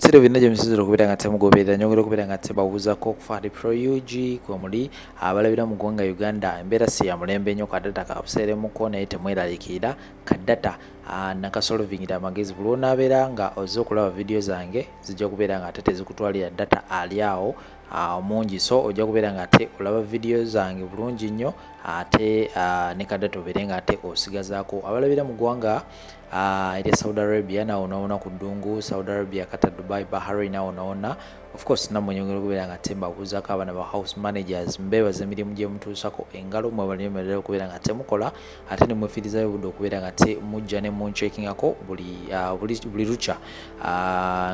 ebisero byonna gye musizira okubeera nga temugoberera nyongera okubeera nga tebawuzako okufaali pro UG kwemuli abalabira mu ggwanga Uganda embeera si ya mulembe nnyo kadata kabuseeremuko naye temweraliikirira kadata nakasolvingira amagezi buli onaabeera nga ozze okulaba vidiyo zange zijja kubeera nga ate tezikutwalira data ali awo mungi so ojja kubeera nga ate olaba vidiyo zange bulungi nnyo ate ne kadata obeere nga ate osigazaako abalabira mu ggwanga erya Saudi Arabia nawona ku ddungu Saudi Arabia Qatar Dubai Bahrain nawona of course namwe nyongera okubeera nga tembabuuzako abaana ba house managers mbeebaza emirimu gye mutuusako engalo mwebalyemerera okubeera nga temukola ate ne mwefiirizayo budde okubeera nga temujja ne munchekingako buli lukya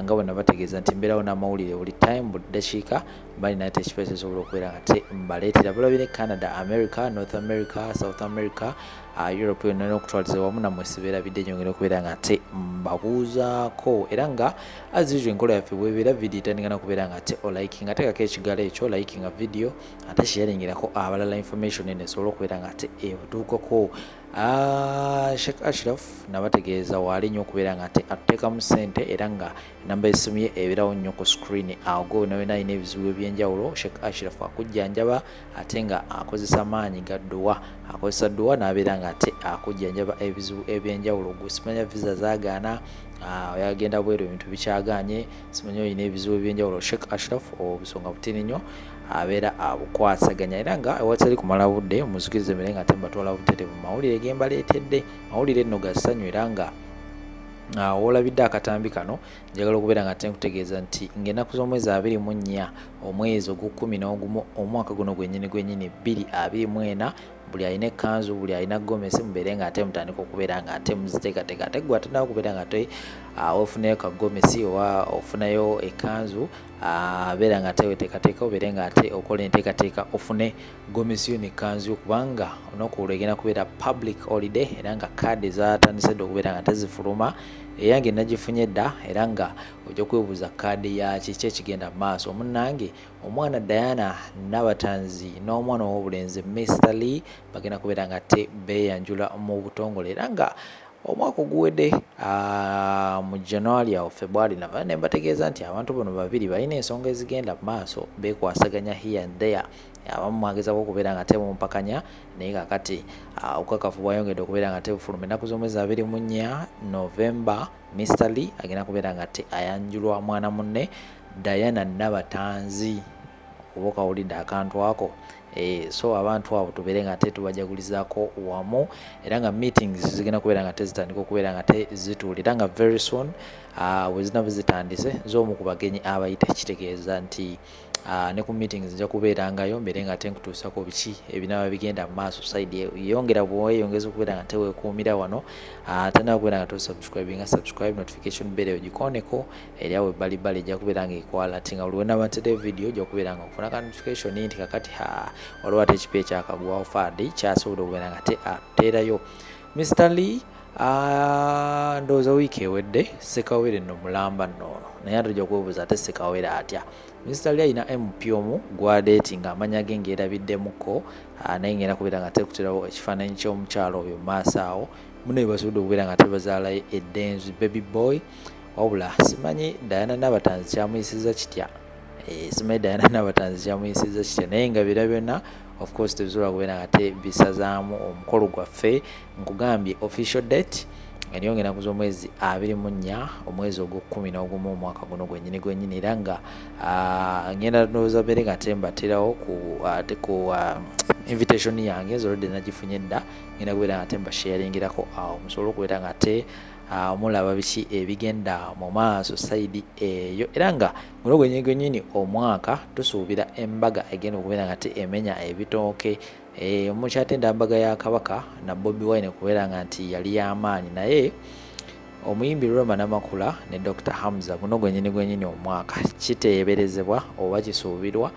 nga bwe nabategeeza nti mbeerawo n'amawulire buli time buli dakiika mbali naye tekipeesa esobola okubeera nga tembaleetera balabire Canada America North America South America Europe yonna n'okutwaliza wamu nammwe sibeerabidde nyongera okubeera nga mbabuuzaako era nga as usual enkola yaffe bwebeera vidiyo etandikana okubeera nga olikinga teekako ekigalo ekyo likinga vidiyo ate sharingirako abalala information eno esobola okubeera nga ebatuukako Sheikh Ashraf nabategeeza waali nnyo okubeera nga atuteekamu ssente era nga enamba y'essimu ye ebeerawo nnyo ku screen awo gwe wena alina ebizibu ebyenjawulo Sheikh Ashraf akujjanjaba ate nga akozesa maanyi ga dduwa akozesa dduwa n'abeera nga ate akujjanjaba ebizibu ebyenjawulo gwe simanya visa zaagaana yagenda bweru ebintu bikyaganye simanyi olina ebizibu ebyenjawulo Sheikh Ashraf obusonga butini nnyo abeera abukwasaganya era nga ewatali kumala budde muzikirize mere nga tembatwala butereevu mawulire gembaleetedde mawulire nno ga ssanyu era nga wolabidde akatambi kano njagala okubeera nga tenkutegeeza nti ng'ennaku z'omwezi 24 omwezi ogw'11 omwaka guno gwennyini 2024 buli alina ekkanzu buli alina gomesi mubeere nga ate mutandika okubeera nga ate muziteekateeka ate gwe atendawo okubeera nga ate ofunayo kagomesi oba ofunayo ekkanzu abeera nga ate weteekateeka obeere nga ate okola enteekateeka ofune gomesi yo nekkanzu kubanga olunaku olwo egenda kubeera public holiday era nga kaadi zatandise dde okubeera nga tezifuluma eyange nagifunye dda era nga ojja kwebuuza kaadi yaki ki ekigenda mu maaso omunnange omwana Diana Nabatanzi n'omwana ow'obulenzi Mr. Lee bagenda kubeera nga te beeyanjula mu butongole era nga omwaka oguwedde mu January awo February nava ne mbategeeza nti abantu bano babiri balina ensonga ezigenda mu maaso beekwasaganya here and there abamu mwagezako okubeera nga temumpakanya naye kakati obukakafu bwayongedde okubeera nga tebufuluma ennaku z'omwezi 24 November Mr. Lee agenda kubeera nga ayanjulwa mwana munne Diana Nabatanzi oba okawulidde akantu ako so abantu abo tubeere nga tubajagulizaako wamu era nga meetings zigenda kubeera nga tezitandika okubeera nga tezituulira nga very soon bwe zinaba zitandise z'omu ku bagenyi abayita kitegeeza nti ne ku meetings nja kubeerangayo mbeere nga tenkutuusako biki ebinaba bigenda mu maaso side yongera bweyongeza okubeera nga teweekuumira wano tandika kubeera nga subscribe notification bell ogikoneko eri awo ebbalibbali ejja kubeera nga ekwala ati nga buli wenaba ntera video ojja kubeera nga okufuna ka notification nti kakati waliwo ate ekipa ekyakagwawo faadi kyasobola okubeera nga ateerayo Mr. Lee ndowooza wiiki ewedde Sekawere nno mulamba nnoono naye ate ojja kwebuuza ate Sekawere atya Mr. Lee alina MP omu gwadeeti nga amanya ge ngeerabiddemuko naye ngenda kubeera nga tekuterawo ekifaananyi ky'omukyalo oyo mu maaso awo munaye basobodde okubeera nga tebazaalayo eddenzi baby boy wabula simanyi Diana Nabatanzi kyamuyisiza kitya naye nga byonna of course tebisobola kubeera nga bisazaamu omukolo gwaffe nkugambye official date eriyo ng'ennaku z'omwezi 24 omwezi ogw'11 omwaka guno gwennyini era nga ngenda ndowooza beere nga tembaterawo ku invitation yange zolwadde nagifunye dda ngenda kubeera nga tembasharingirako awo musobole okubeera nga mulaba biki ebigenda mu maaso side eyo era nga guno gwennyini omwaka tusuubira embaga egenda okubeera nga emenya ebitooke mukyatenda mbaga ya Kabaka na Bobi Wine kubeera nga nti yali y'amaanyi naye omuyimbi Roma Namakula ne Dr. Hamza guno gwennyini omwaka kiteeberezebwa oba kisuubirwa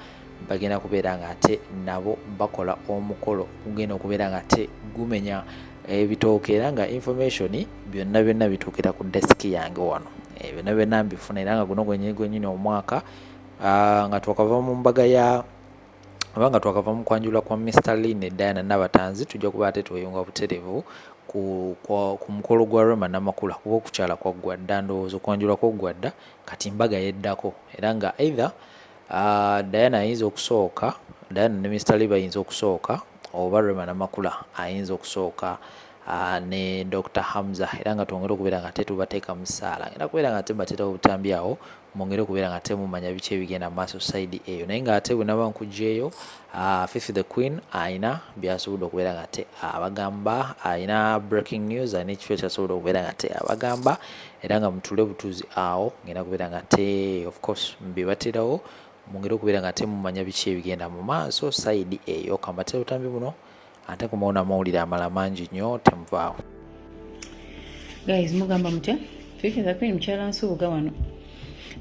bagenda kubeera nga nabo bakola omukolo gugenda okubeera nga gumenya ebitooke era nga information byonna bituukira ku desk yange wano byonna mbifuna era nga guno gwennyini omwaka nga twakava mu mbaga ya abanga twakava mu kwanjula kwa Mr. Lee Diana Nabatanzi tujja kuba ate tweyunga buterevu ku mukolo gwa Rema Namakula kuba okukyala kwa gwadda ndowooza okwanjula kwa gwadda kati mbaga yeddako era nga either Diana ayinza okusooka Diana ne Mr. Lee bayinza okusooka oba Rema Namakula ayinza okusooka ne Dr. Hamza era nga twongera okubeera nga tetubateeka mu ssaala era kubeera nga tebateeka obutambi awo mwongere okubeera nga temumanya biki ebigenda maaso side eyo naye nga ate bwenaba nkugjeeyo Fifi the Queen ayina byasobodde okubeera nga te abagamba ayina breaking news ayina ekifo kyasobodde okubeera nga te abagamba era nga mutule butuzi awo ngenda kubeera nga te of course mbibatirawo mwongere okubeera nga temumanya biki ebigenda mu maaso side eyo kambatira obutambi buno ate kumuona mawulire amala mangi nnyo temuvaawo. Guys, mugamba mutya Fifi the Queen mukyala nsubuga wano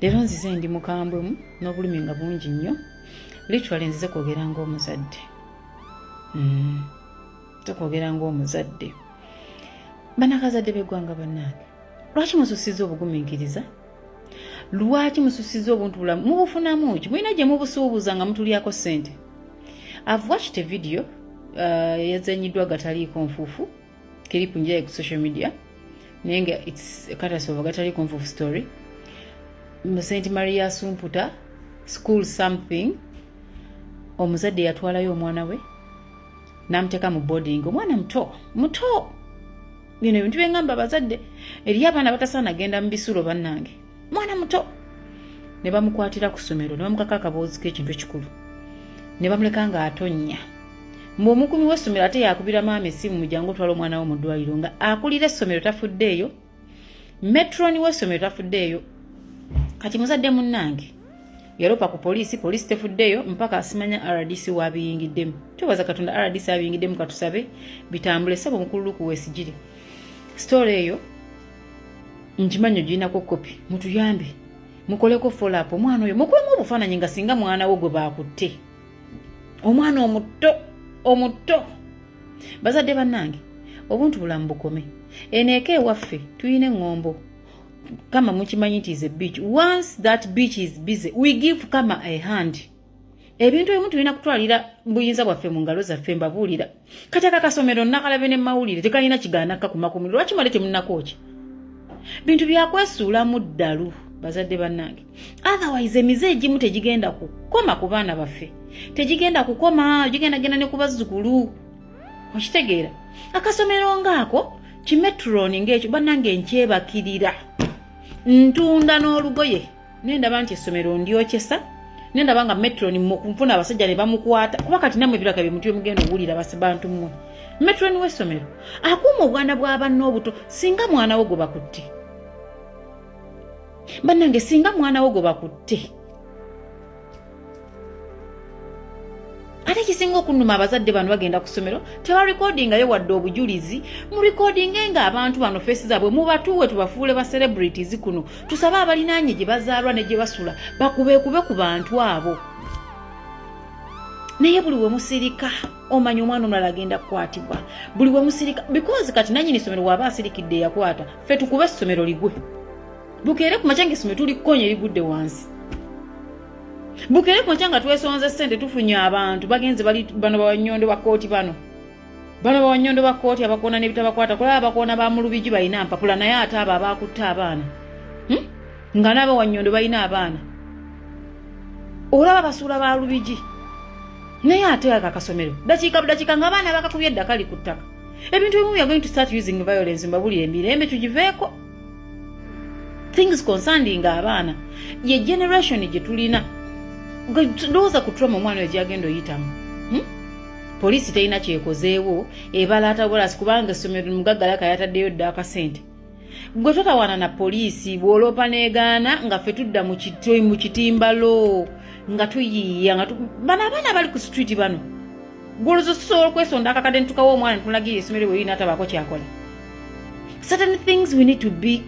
leero nzize ndi mukambwemu n'obulumi nga bungi nnyo literally nzize kwogera ng'omuzadde tukwogera ng'omuzadde banakazadde b'eggwanga bannange lwaki mususiza obugumiikiriza lwaki mususiza obuntu bulamu mubufunamu ki mulina gye mubusuubuza nga mutulyako ssente. I've watched a video yazanyiddwa gataliiko nfuufu kiripu njaye ku social media naye nga it's a catastrophe gataliiko nfuufu story St. Maria Sumputa school something omuzadde yatwalayo omwana we n'amuteeka mu boarding omwana muto bino ebintu byengamba abazadde eri abaana batasaana genda mu bisulo bannange mwana muto ne bamukwatira ku ssomero ne bamukaka akaboozi k'ekintu ekikulu ne bamuleka nga atonnya omukumi w'essomero ate yakubira maama essimu mujjangu otwala omwana we mu ddwaliro nga akulira essomero tafuddeeyo metroni w'essomero tafuddeeyo kati muzadde munnange yalopa ku poliisi tefuddeeyo mpaka asimanya RDC wabiyingiddemu tubaza Katonda RDC abiyingiddemu katusabe bitambule sabo mukuluku wesigire story eyo njimanyo ginako kopi mutuyambe mukoleko follow up omwana oyo mukulemu obufaananyi nga singa mwana wo gwe baakutte omwana omuto bazadde bannange obuntu bulamu bukome eneeka ewaffe tuyina eŋŋombo kama mukimanyi nti is a beach once that beach is busy we give kama a hand ebintu ebimu tulina kutwalira buyinza bwaffe mu ngalo zaffe mbabuulira kati akakasomero nakalabe ne mawulire tekalina kigaanaka ku makumiro lwaki mwale temunnakoki bintu byakwesuulamu ddalu bazadde bannange otherwise emize egimu tegigenda kukoma ku baana baffe tegigenda kukoma gigenda ne ku bazzukulu okitegeera akasomero ngaako kimetroni ng'ekyo bannange nkyebakirira ntunda n'olugoye nendaba nti essomero ndyokyesa nendaba nga metroni mukunfuna abasajja ne bamukwata kuba kati nammwe ebiraka bye mutyo mugenda owulira bantu mmwe metroni w'essomero akuuma obwana bw'abanna obuto singa mwana wo gwe bakutte bannange singa mwana wo gwe bakutte ate kisinga okunnuma abazadde bano bagenda ku ssomero tebarekodingayo wadde obujulizi mu rekodinge nga abantu bano feesi zaabwe mubatuwe tubafuule ba celebrities kuno tusabe abalinaanye gye bazaalwa ne gye basula bakubeekube ku bantu abo naye buli we musirika omanya omwana omulala agenda kukwatibwa buli we musirika because kati nannyini ssomero waaba asirikidde yakwata ffe tukube essomero ligwe bukeere ku makya ng'essomero tulikkonya ligudde wansi bukere kwachanga twesonze sente tufunye abantu bagenze bali bano bawannyondo bakooti bano bawannyondo bakooti abakona nebitabakwata kulaba abakona ba mulubiji balina mpapula naye ate abo abakutta abaana nga nabo wannyondo balina abaana olaba basuula ba lubiji naye ate akakasomero dakiika nga abaana bakakubye eddaka li ku ttaka ebintu ebimu are going to start using violence mbabulira emirembe tugiveeko things concerning abaana ye generation gye tulina ndowooza ku trauma omwana we gyagenda oyitamu poliisi terina kyekozeewo ebalaata bolasi kubanga essomero mugaggalaka yataddeyo dda akasente gwe totawaana na poliisi bw'oloopa n'egaana nga ffe tudda mu kitimbalo nga tuyiiya nga bano abaana bali ku street bano gwolozo tusobola okwesonda akakadde ntukawo omwana ntulagira essomero bwe lirina atabaako kyakola. Certain things we need to be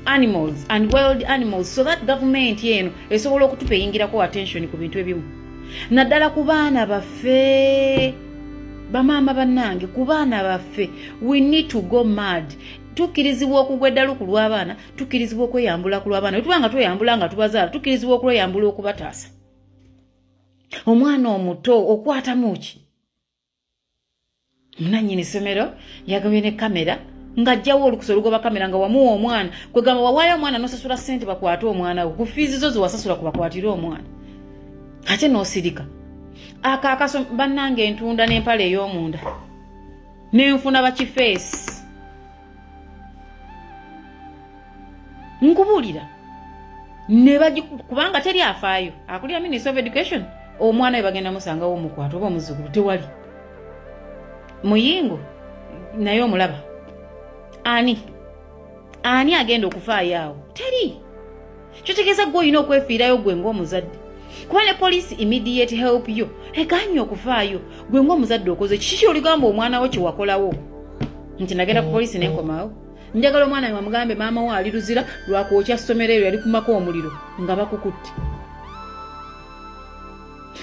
animals and wild animals so that government yeno esobola okutupa eyingirako attention ku bintu ebimu naddala ku baana baffe bamaama bannange ku baana baffe we need to go mad tukirizibwa okugwa eddalu ku lw'abaana tukirizibwa okweyambula ku lw'abaana bwe tubanga tweyambula nga tubazaala tukirizibwa okweyambula okubataasa omwana omuto okwata muki munanyini somero yagambye ne kamera ngajjawo olukusa olugoba kamera nga wamuwa omwana kwegamba wawaayo omwana nosasula ssente bakwate omwana wo ku fiizi zo ziwasasula ku bakwatire omwana ate n'osirika akaakaso bannange entunda n'empale ey'omunda n'enfuna bakifeesi nkubuulira kubanga teri afaayo akulira Ministry of Education omwana we bagenda musangawo omukwata oba omuzukulu tewali muyingo naye omulaba ani agenda okufaayo awo teri kyotegeeza gwe olina okwefiirayo gwe ng'omuzadde kuba ne police immediate help yo eganye okufaayo gwe ng'omuzadde okoze kiki oligamba omwana wo kyewakolawo nti nagenda ku police nenkomaawo njagala omwana we bamugambe maama wo ali luzira lwakwokya ssomero eryo yali kumako omuliro nga bakukutte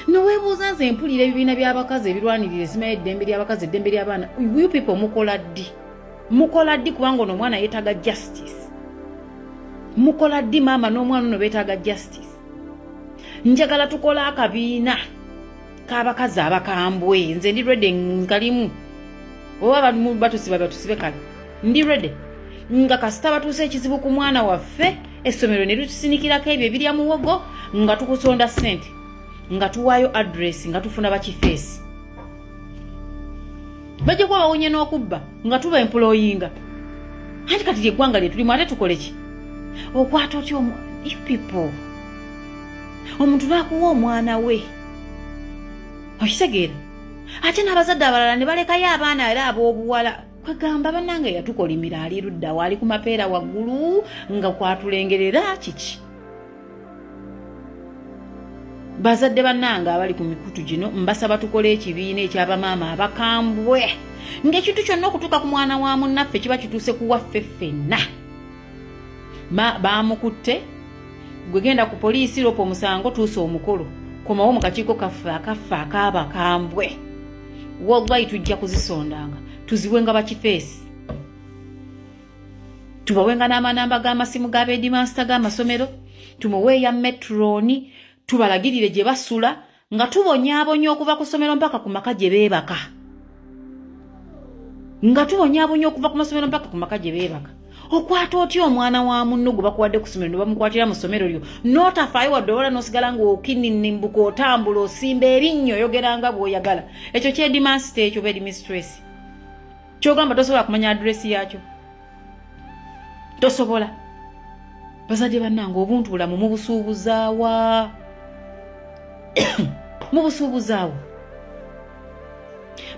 noweebuuza nze mpulira ebibiina by'abakazi ebirwanirira esimayo eddembe ly'abakazi eddembe ly'abaana you people mukola ddi kubanga ono omwana yeetaaga justice mukola ddi maama n'omwana ono beetaaga justice njagala tukola akabiina k'abakazi abakambwe nze ndi rede nkalimu oba batusibe kale ndi rede nga kasita batuuse ekizibu ku mwana waffe essomero ne lutusinikirako ebyo ebirya muwogo nga tukusonda ssente nga tuwaayo address nga tufuna bakifeesi bajja kuba bawonye n'okubba nga tuba employinga anti kati lyeggwanga lye tulimu ate tukole ki okwata otya people omuntu lwakuwa omwana we okitegeera ate n'abazadde abalala ne balekayo abaana era ab'obuwala kwegamba bannange yatukolimira ali luddawo ali ku mapeera waggulu nga kwatulengerera kiki bazadde bannange abali ku mikutu gino mbasaba tukole ekibiina ekyabamaama abakambwe ng'ekintu kyonna okutuuka ku mwana wa munnaffe kiba kituuse ku waffe ffenna baamukutte gwe genda ku poliisi lopa omusango tuusa omukolo komawo mu kakiiko kaffe ak'abakambwe wallahi tujja kuzisondanga tuziwenga bakifeesi tubawenga n'amanamba g'amasimu g'abeedimansita g'amasomero tumuweeya metroni tubalagirire gye basula nga tubonyaabonya okuva ku ssomero mpaka ku maka gye beebaka okwata otya omwana wa munno gwe bakuwadde ku ssomero ne bamukwatira mu ssomero lyo n'otafaayo wadde obola n'osigala ng'okinnimbuka otambula osimba erinnyo oyogeranga bw'oyagala ekyo kyedimansita ekyo oba edimistress kyogamba tosobola kumanya adresi yaakyo tosobola bazadde bannange obuntu bulamu mubusuubuzaawa mubusuubuzaawo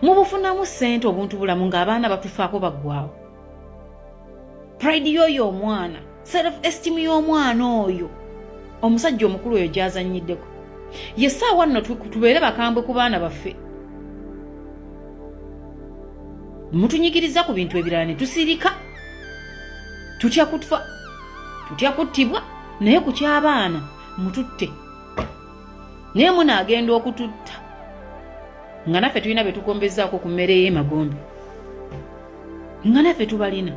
mubufunamu ssente obuntu bulamu ng'abaana batufaako baggwawo pride y'oyo omwana self esteem y'omwana oyo omusajja omukulu oyo gyazannyiddeko ye ssaawa nno tubeere bakambwe ku baana baffe mutunyigiriza ku bintu ebirala ne tusirika tutya kufa tutya kuttibwa naye ku ky'abaana mututte naye munaagenda okututta nga naffe tulina be tukombezzaako ku mmere y'emagombe nga naffe tubalina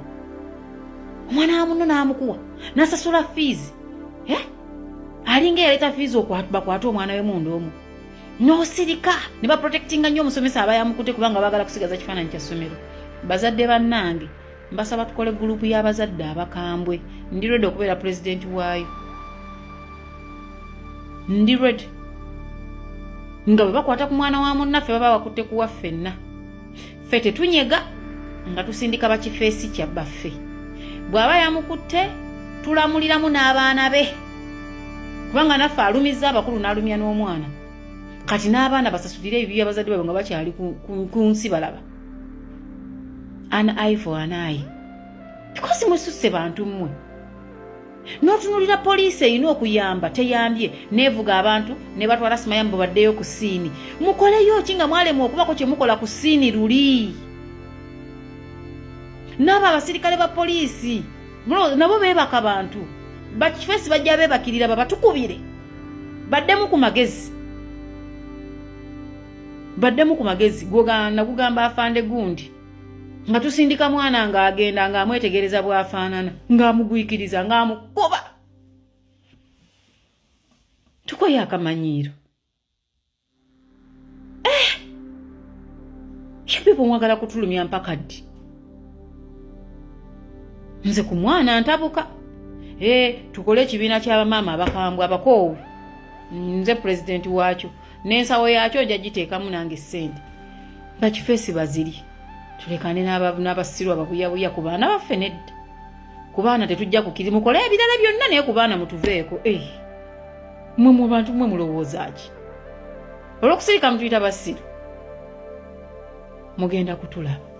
omwana wa munno n'amukuwa n'asasula fiizi alinga yaleeta fiizi bakwate omwana we munda omu n'osirika ne baprotectinga nnyo omusomesa aba yamukute kubanga baagala kusigaza kifaananyi kya ssomero bazadde bannange mbasaba tukole gurupu y'abazadde abakambwe ndi redi okubeera pulezidenti waayo ndi redi nga bwe bakwata ku mwana wa munnaffe baba bakutte kuwa ffenna ffe tetunyega nga tusindika bakifeesi kyabbaffe bw'aba yamukutte tulamuliramu n'abaana be kubanga naffe alumizza abakulu n'alumya n'omwana kati n'abaana basasulire ebibi abazadde baabwe nga bakyali ku nsi balaba an eye for an eye because mususse bantu mmwe n'otunulira poliisi erina okuyamba teyambye neevuga abantu ne batwala simayambo baddeyo ku siini mukoleyo ki nga mwalemu okubako kye mukola ku siini luli n'abo abasirikale ba poliisi nabo beebaka bantu bakifeesi bajja beebakirira babatukubire baddemu ku magezi nagugamba afande gundi nga tusindika mwana ng'agenda ng'amwetegereza bw'afaanana ng'amugwikiriza ng'amukuba tukoye akamanyiiro pipo mwagala kutulumya mpaka ddi? Nze ku mwana ntabuka. Tukole ekibiina ky'abamaama abakambwe abakoowu. Nze pulezidenti waakyo. N'ensawo yaakyo ojja giteekamu nange ssente. Bakifeesi baziri. Tulekane n'abasirwa ababuyabuya ku baana baffe nedda. Ku baana tetujja kukiri mukole ebirala byonna naye ku baana mutuveeko. Mmwe mu bantu mmwe mulowooza ki? Olw'okusirika mutuyita basiru. Mugenda kutulaba.